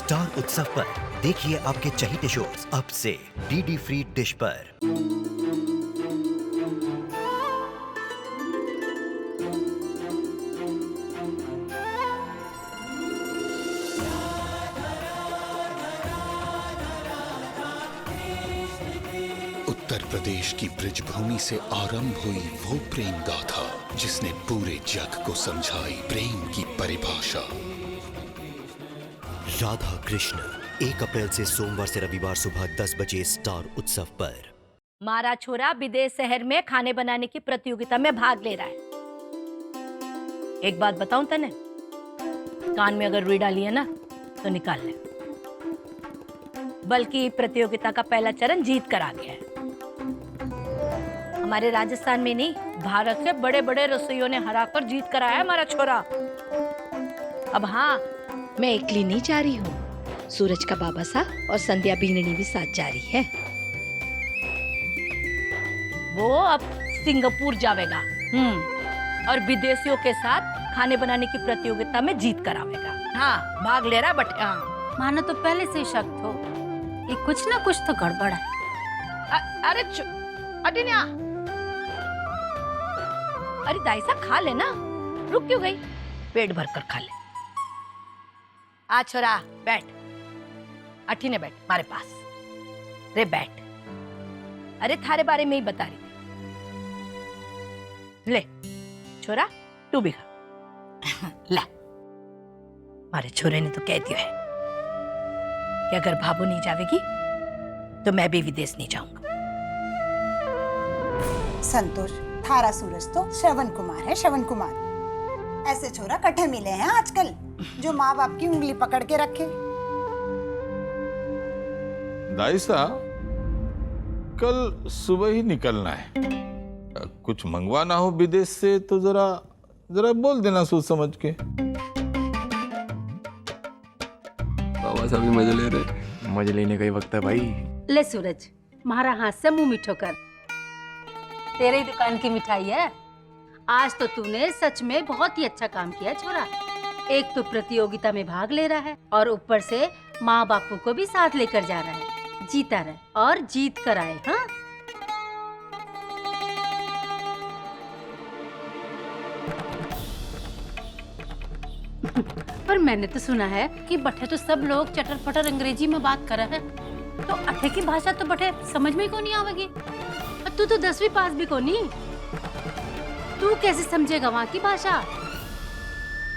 Star उत्सव पर देखिए आपके चहीते शोज अब से डीडी फ्री डिश पर। उत्तर प्रदेश की ब्रिजभूमि से आरंभ हुई वो प्रेम गाथा जिसने पूरे जग को समझाई प्रेम की परिभाषा। राधा कृष्ण 1 अप्रैल से सोमवार से रविवार सुबह 10 बजे स्टार उत्सव पर। मारा छोरा विदेश शहर में खाने बनाने की प्रतियोगिता में भाग ले रहा है। एक बात बताऊं तने, कान में अगर रुई डाली है ना तो निकाल ले, बल्कि प्रतियोगिता का पहला चरण जीत कर आ गया है। हमारे राजस्थान में नहीं, भारत से बड़े बड़े रसोइयों ने हराकर जीत कर आया है हमारा छोरा। अब हाँ, मैं अकेली नहीं जा रही हूँ, सूरज का बाबा सा और संध्या बीननी भी साथ जा रही है। वो अब सिंगापुर जावेगा और विदेशियों के साथ खाने बनाने की प्रतियोगिता में जीत कर आवेगा। हाँ, भाग ले रहा बट हाँ। मानो तो पहले से ही शक हो, ये कुछ ना कुछ तो गड़बड़ है। अरे अटिन्या, अरे दाइसा खा लेना, रुक क्यों गई? पेट भर कर खा ले। आ छोरा बैठ, अठीने बैठ हमारे पास। रे बैठ, अरे थारे बारे में ही बता रही थी। ले छोरा, तू भी खा। ला, हमारे छोरे ने तो कह दिया है कि अगर भाभू नहीं जावेगी तो मैं भी विदेश नहीं जाऊंगा। संतोष, थारा सूरज तो श्रवण कुमार है, श्रवण कुमार। ऐसे छोरा कट्ठे मिले हैं आजकल जो माँ बाप की उंगली पकड़ के रखे। दाइसा, कल सुबह ही निकलना है। कुछ मंगवाना हो विदेश से तो जरा बोल देना सोच समझ के। बाबा साहब भी मजे ले रहे। मजे लेने का ही वक्त है भाई। ले सूरज, मारा हाथ से मुंह मीठो कर, तेरे ही दुकान की मिठाई है। आज तो तूने सच में बहुत ही अच्छा काम किया छोरा। एक तो प्रतियोगिता में भाग ले रहा है और ऊपर से माँ बापू को भी साथ लेकर जा रहा है। जीता रहे और जीत कर आए। हाँ, पर मैंने तो सुना है कि बठे तो सब लोग चटर पटर अंग्रेजी में बात कर रहे हैं, तो अठे की भाषा तो बठे समझ में ही को नहीं आवेगी। तू तो 10वीं पास भी को नहीं, तू कैसे समझेगा वहाँ की भाषा?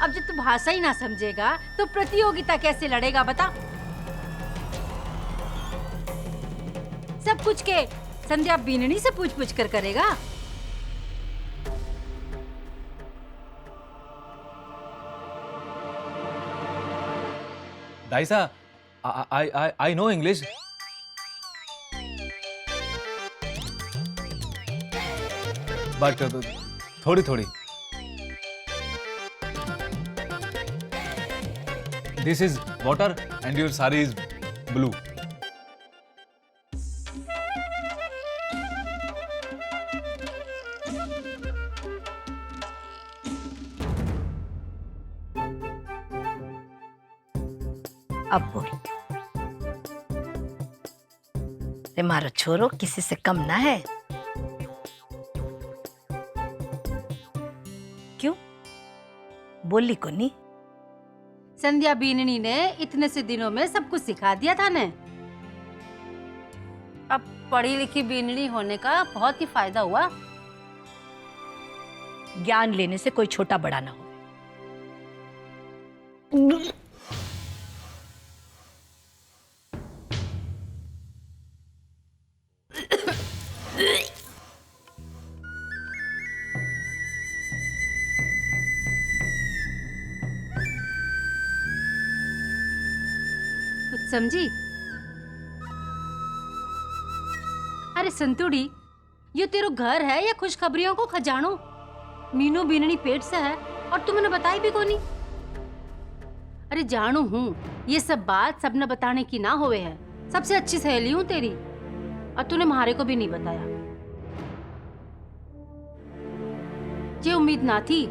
अब जब तू भाषा ही ना समझेगा तो प्रतियोगिता कैसे लड़ेगा बता? सब कुछ के संध्या बीननी से पूछ पूछ कर करेगा। दाइसा, I know English. But थोड़ी। This is water and your sari is blue. अब बोल, तुम्हारा छोरो किसी से कम ना है। क्यों बोली को नहीं? संध्या बीननी ने इतने से दिनों में सब कुछ सिखा दिया था ने। अब पढ़ी लिखी बीननी होने का बहुत ही फायदा हुआ। ज्ञान लेने से कोई छोटा बड़ा ना हो। कुछ समझी? अरे संतुड़ी, ये तेरा घर है या खुशखबरियों को खजानो? मीनू बीननी पेट से है और तू मैंने बताई भी को नहीं। अरे जानू हूँ, ये सब बात सबने बताने की ना होवे है। सबसे अच्छी सहेली हूँ तेरी और तूने म्हारे को भी नहीं बताया। ये उम्मीद ना थी,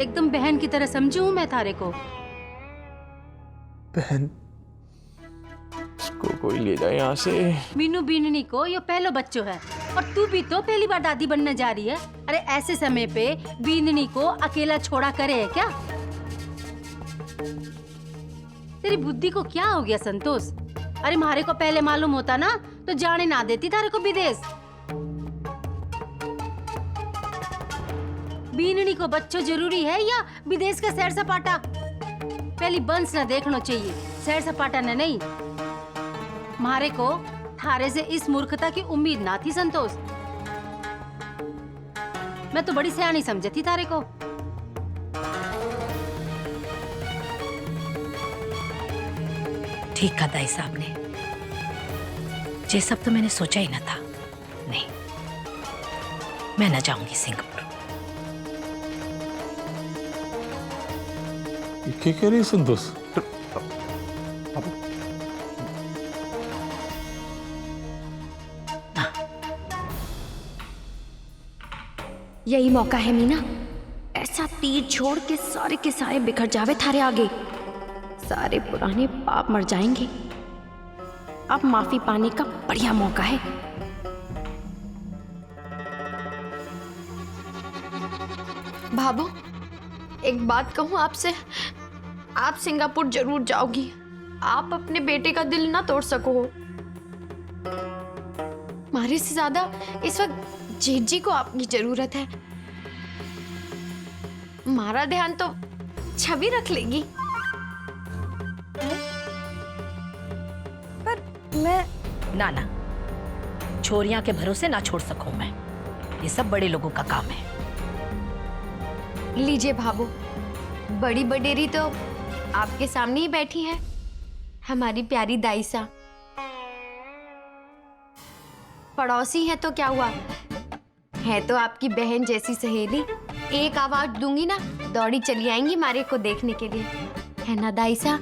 एकदम बहन की तरह समझी हूँ मैं थारे को। बहन? कोई ले जाए यहाँ से। मीनू बीननी को ये पहलो बच्चों है और तू भी तो पहली बार दादी बनने जा रही है। अरे ऐसे समय पे बीननी को अकेला छोड़ा करे है क्या? तेरी बुद्धि को क्या हो गया संतोष? अरे मारे को पहले मालूम होता ना तो जाने ना देती तारे को विदेश। बीननी को बच्चों जरूरी है या विदेश का सैर सपाटा? पहली बंस न देखना चाहिए, सैर सपाटा न नहीं। मारे को थारे से इस मूर्खता की उम्मीद ना थी संतोष। मैं तो बड़ी सयानी समझती तारे को। ठीक कहा दाई साहब ने, ये सब तो मैंने सोचा ही ना था। नहीं, मैं न जाऊंगी सिंगापुर। क्या कह रही है संतोष? यही मौका है मीना, ऐसा तीर छोड़ के सारे बिखर जावे थारे आगे। सारे पुराने पाप मर जाएंगे। अब माफी पाने का बढ़िया मौका है। भाभो, एक बात कहूं आपसे, आप सिंगापुर जरूर जाओगी। आप अपने बेटे का दिल ना तोड़ सको। मारे से ज्यादा इस वक्त जेठ जी को आपकी जरूरत है। हमारा ध्यान तो छवि रख लेगी। पर मैं ना छोरियां के भरोसे ना छोड़ सकूं मैं। ये सब बड़े लोगों का काम है। लीजिए भाभो, बड़ी बडेरी तो आपके सामने ही बैठी है, हमारी प्यारी दाईसा। पड़ोसी है तो क्या हुआ, है तो आपकी बहन जैसी सहेली। एक आवाज दूंगी ना, दौड़ी चली आएंगी मारे को देखने के लिए, है ना दाईसा?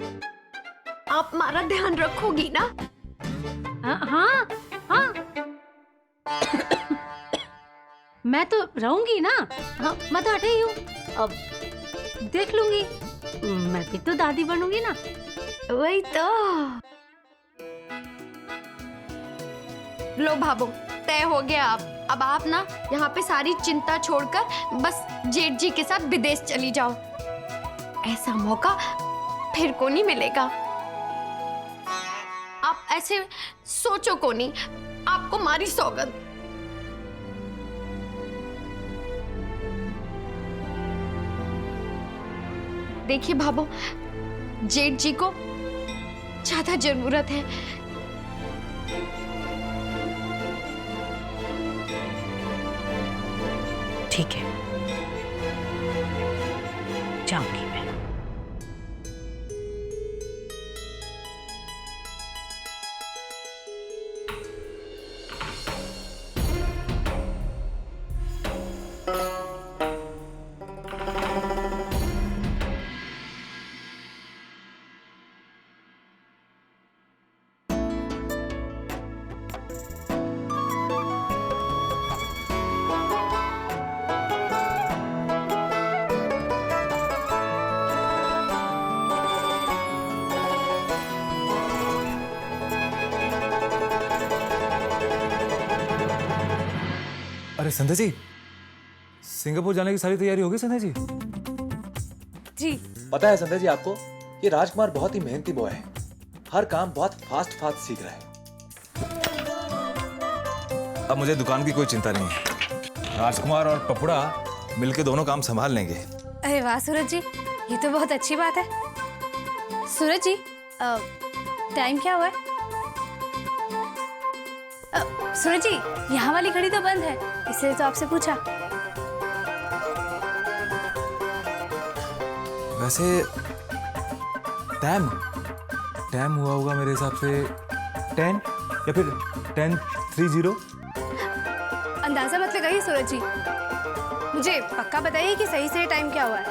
आप हमारा ध्यान रखोगी ना? हाँ हाँ मैं तो रहूंगी ना। हाँ, मैं तो हटे ही हूँ, अब देख लूंगी। मैं भी तो दादी बनूंगी ना। वही तो। लो भाभो, तय हो गया। अब आप ना यहाँ पे सारी चिंता छोड़कर बस जेठ जी के साथ विदेश चली जाओ। ऐसा मौका फिर को नहीं मिलेगा। आप ऐसे सोचो को नहीं, आपको मारी सौगंध। देखिए भाभो, जेठ जी को ज्यादा जरूरत है। ठीक है, जाऊंगी मैं। अरे संध्या जी, सिंगापुर जाने की सारी तैयारी हो गई संध्या जी? जी पता है संध्या जी आपको, ये राजकुमार बहुत ही मेहनती बॉय है। हर काम बहुत फास्ट सीख रहा है। अब मुझे दुकान की कोई चिंता नहीं है। राजकुमार और पपुड़ा मिलके दोनों काम संभाल लेंगे। अरे वाह सूरज जी, ये तो बहुत अच्छी बात है। सूरज जी, टाइम क्या हुआ है? सूरज जी, यहाँ वाली घड़ी तो बंद है, इसलिए तो आपसे पूछा। वैसे टाइम हुआ होगा मेरे हिसाब से 10 या फिर 10:30। अंदाजा मत लगाइए सूरज जी, मुझे पक्का बताइए कि सही से टाइम क्या हुआ है।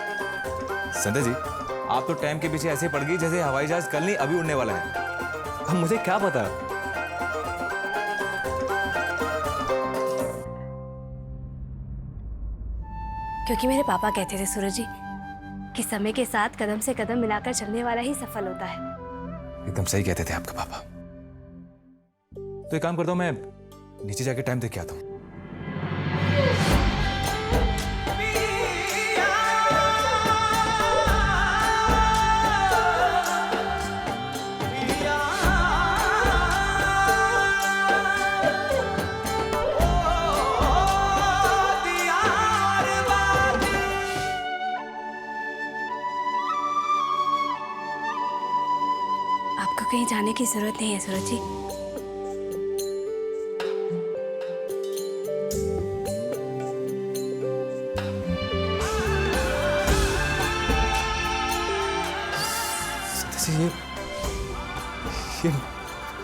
संध्या जी, आप तो टाइम के पीछे ऐसे पड़ गई जैसे हवाई जहाज कल नहीं अभी उड़ने वाला है। अब मुझे क्या पता। क्योंकि मेरे पापा कहते थे सूरज जी कि समय के साथ कदम से कदम मिलाकर चलने वाला ही सफल होता है। एकदम सही कहते थे आपके पापा। तो एक काम करता हूँ, मैं नीचे जाके टाइम देख के आता हूँ। आपको कहीं जाने की जरूरत नहीं है सूरज जी।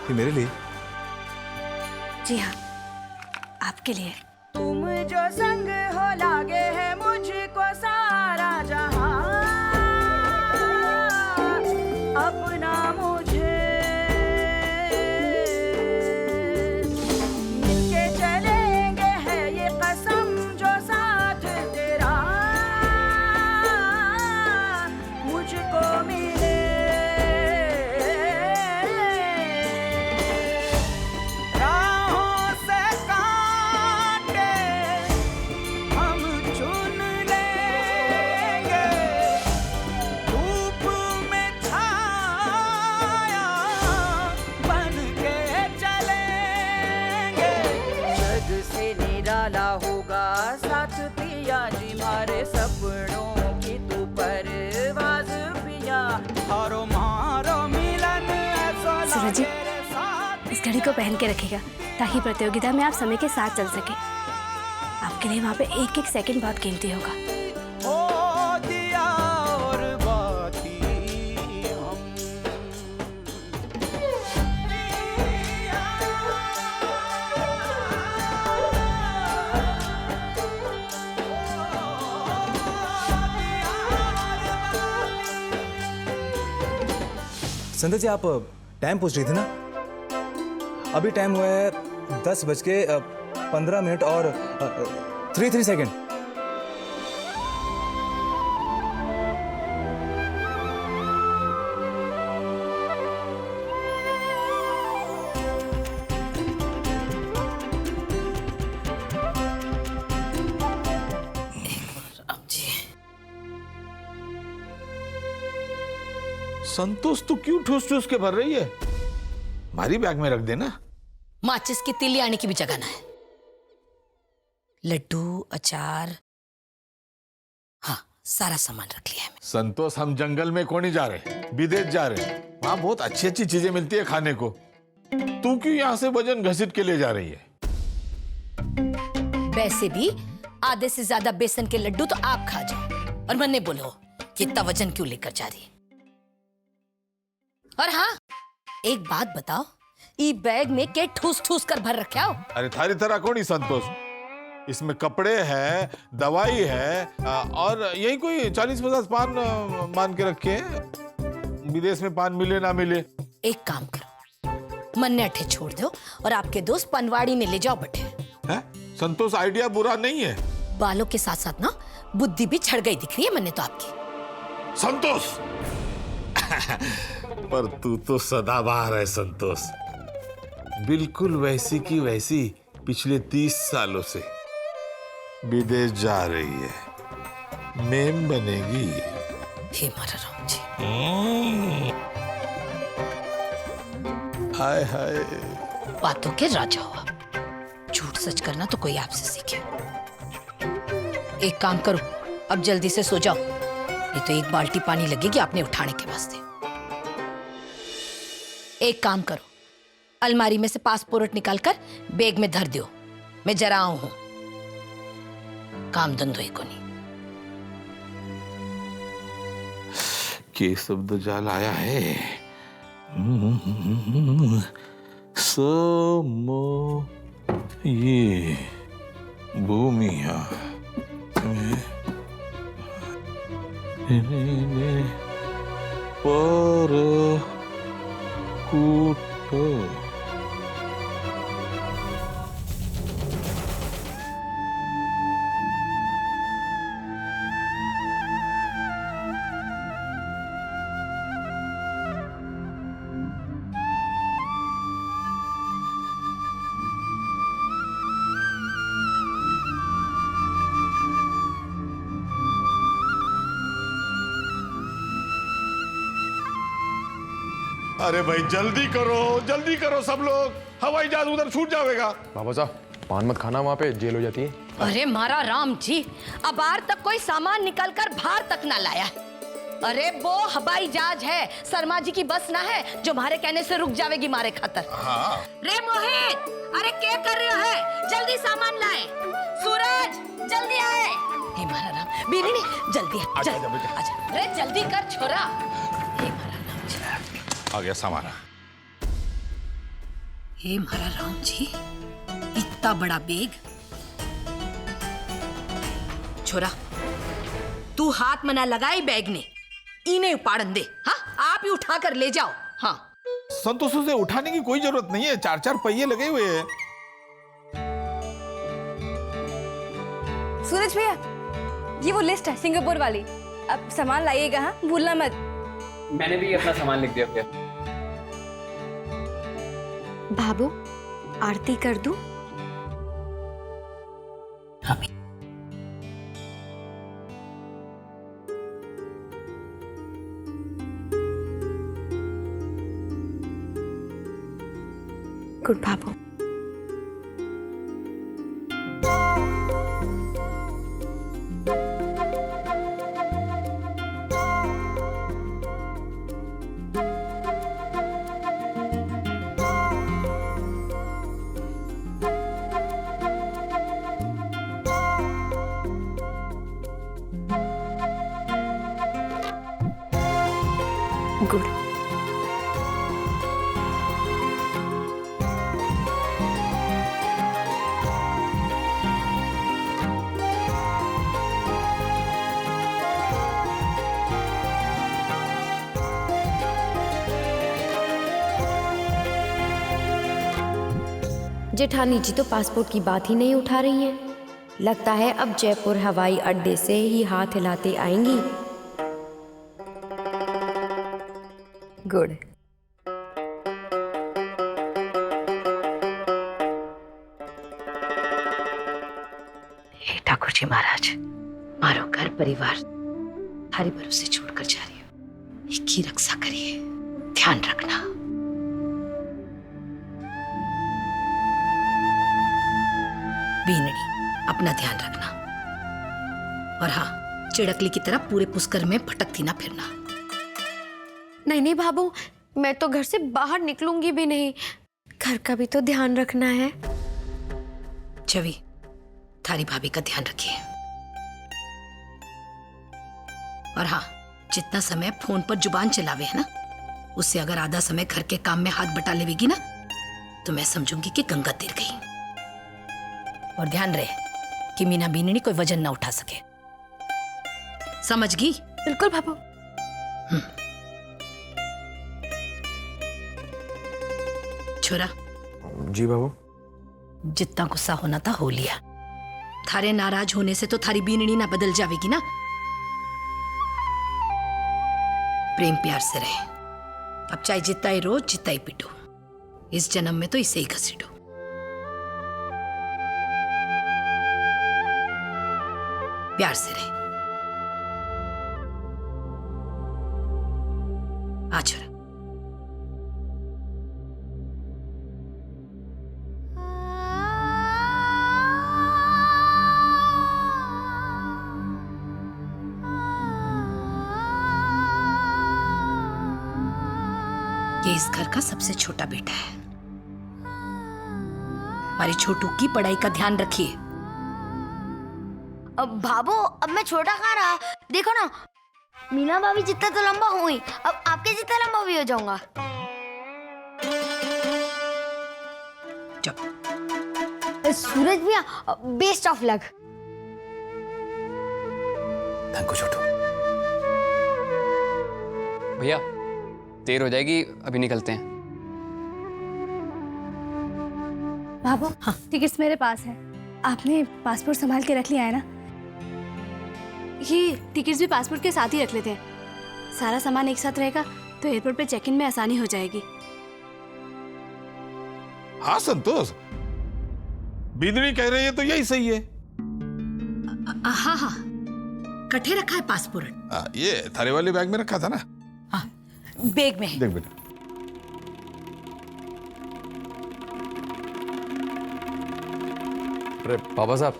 ये मेरे लिए। जी हाँ, आपके लिए। तुम जो संग हो लागे है मुझको सारा जहां, अपना मुझे मिलके चलेंगे है ये कसम जो साथ तेरा मुझको मिले। राहों से कांटे हम चुन लेंगे, धूप में छाया बन के चलेंगे। जग से निराला होगा साथ पिया जी, मारे सपनों की तू परवाज़ पिया, हारो मारो मिलन ऐसा सूरज जी, तेरे साथ। इस घड़ी को पहन के रखिएगा ताकि प्रतियोगिता में आप समय के साथ चल सके। आपके लिए वहाँ पे एक एक सेकंड बहुत कीमती होगा। हो दिया और बाती हम। संध्या जी, आप टाइम पूछ रही थी ना? अभी टाइम हुआ है 10:15 और 3 सेकेंड। संतोष तू क्यों ठूस ठूस के भर रही है? हमारी बैग में रख देना। माचिस की तिल्ली आने की भी जगह ना है। लड्डू, अचार, हाँ सारा सामान रख लिया है। संतोष, हम जंगल में कौन नहीं जा रहे, विदेश जा रहे। वहां बहुत अच्छी अच्छी चीजें मिलती है खाने को। तू क्यों यहाँ से वजन घसीट के ले जा रही है? वैसे भी आधे से ज्यादा बेसन के लड्डू तो आप खा जाओ और मन्ने बोलो कि इतना वजन क्यों लेकर जा रही है। और हाँ, एक बात बताओ, ई बैग में के ठूस ठूस कर भर रखा हो? अरे थारी तरह कौन ही संतोष, इसमें कपड़े हैं, दवाई है और यही कोई 40-50 पान मान के रखे हैं। विदेश में पान मिले ना मिले। एक काम करो, मन्ने अठे छोड़ दो और आपके दोस्त पनवाड़ी में ले जाओ बटे। है? संतोष, आइडिया बुरा नहीं है। बालों के साथ साथ ना बुद्धि भी छड़ गई दिख रही है मन्ने तो आपकी। संतोष पर तू तो सदाबहार है संतोष, बिल्कुल वैसी की वैसी पिछले 30 सालों से। विदेश जा रही है, मेम बनेगी। हे मारा राम जी। हाय हाय, बातों के राजा हो आप। झूठ सच करना तो कोई आपसे सीखे। एक काम करो, अब जल्दी से सो जाओ, नहीं तो एक बाल्टी पानी लगेगी आपने उठाने के वास्ते। एक काम करो, अलमारी में से पासपोर्ट निकालकर बैग में धर दो। मैं जरा आऊं हूं, काम धंधो को नहीं। के शब्द जाल आया है। समो ये भूमिया पर कूट। अरे भाई जल्दी करो सब लोग, हवाई जहाज उधर छूट जाएगा। बाबा साहब पान मत खाना, वहाँ पे जेल हो जाती है। अरे मारा राम जी, अबार तक कोई सामान निकल कर बाहर तक ना लाया। अरे वो हवाई जहाज है, शर्मा जी की बस ना है जो हमारे कहने से रुक जावेगी मारे खातर। हाँ। रे मोहित, अरे क्या कर रहे हो? जल्दी सामान लाए। सूरज जल्दी आए। हे मारा राम, बीनी जल्दी आजा। अरे जल्दी कर छोरा। हे मारा राम जी, आ गया सामान। हे मारा राम जी, इतना बड़ा बैग। छोरा तू हाथ मना लगाई बैग ने, इन्हें उपाड़न दे। हाँ आप ही उठा कर ले जाओ। हाँ संतोष, उसे उठाने की कोई जरूरत नहीं है, 4-4 पहिए लगे हुए हैं। सूरज भैया, ये वो लिस्ट है सिंगापुर वाली, अब सामान लाइएगा, हाँ भूलना मत। मैंने भी अपना सामान लिख दिया भैया। बाबू आरती कर दूं? अभी गुड बाबू। गुड। जेठानी जी तो पासपोर्ट की बात ही नहीं उठा रही हैं। लगता है अब जयपुर हवाई अड्डे से ही हाथ हिलाते आएंगी। गुड। हे ठाकुर जी महाराज, मारो घर परिवार थारे भरोसे छोड़कर जा रही हो, एक ही रक्षा करिए, ध्यान रखना। बीनड़ी, अपना ध्यान रखना। और हाँ, चिड़कली की तरह पूरे पुष्कर में भटकती ना फिरना। नहीं नहीं बाबू, मैं तो घर से बाहर निकलूंगी भी नहीं। घर का भी तो ध्यान रखना है। छवि, थारी भाभी का ध्यान रखिए। और हाँ, जितना समय फोन पर जुबान चलावे है ना, उससे अगर आधा समय घर के काम में हाथ बटा लेवेगी ना, तो मैं समझूंगी कि गंगा तिर गई। और ध्यान रहे कि मीना बीननी कोई वजन ना उठा सके, समझ गई? बिल्कुल बाबू। छोरा। जी बाबू। जितना गुस्सा होना था हो लिया। थारे नाराज होने से तो थारी बीननी ना बदल जाएगी ना। प्रेम प्यार से रहे। अब चाहे जितना ही रो जितना ही पिटो, इस जन्म में तो इसे ही घसीटो। प्यार से रहे। आ छोरा। ये इस घर का सबसे छोटा बेटा है। हमारी छोटू की पढ़ाई का ध्यान रखिए। अब बाबू, अब मैं छोटा कहाँ रहा? देखो ना, मीना भाभी जितना तो लंबा हुई, अब आपके जितना लंबा भी हो जाऊंगा। सूरज भैया, best of luck. Thank you Chhotu. भैया देर हो जाएगी, अभी निकलते हैं। बाबू, हाँ। टिकट्स मेरे पास है, आपने पासपोर्ट संभाल के रख लिया है ना? ये टिकट्स भी पासपोर्ट के साथ ही रख लेते हैं। सारा सामान एक साथ रहेगा तो एयरपोर्ट पे चेक इन में आसानी हो जाएगी। हाँ संतोष, बीननी कह रही है तो यही सही है। हाँ हाँ, कट्ठे रखा है पासपोर्ट। ये थारे वाले बैग में रखा था ना? हाँ, बैग में है। देख बेटा। अरे बाबा साहब,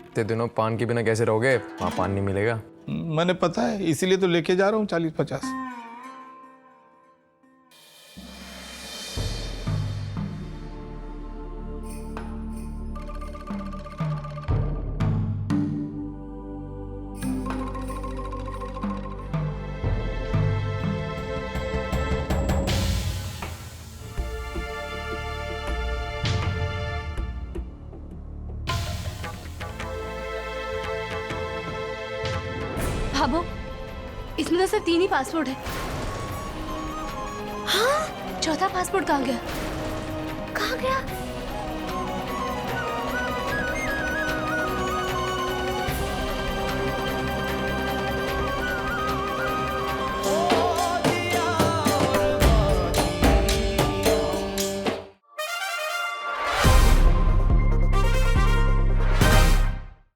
इतने दिनों पान के बिना कैसे रहोगे? वहाँ पान नहीं मिलेगा। मैंने पता है, इसीलिए तो लेके जा रहा हूँ 40-50। भाभो, इसमें तो सिर्फ 3 ही पासपोर्ट है। हाँ? चौथा पासपोर्ट कहाँ गया? कहाँ गया?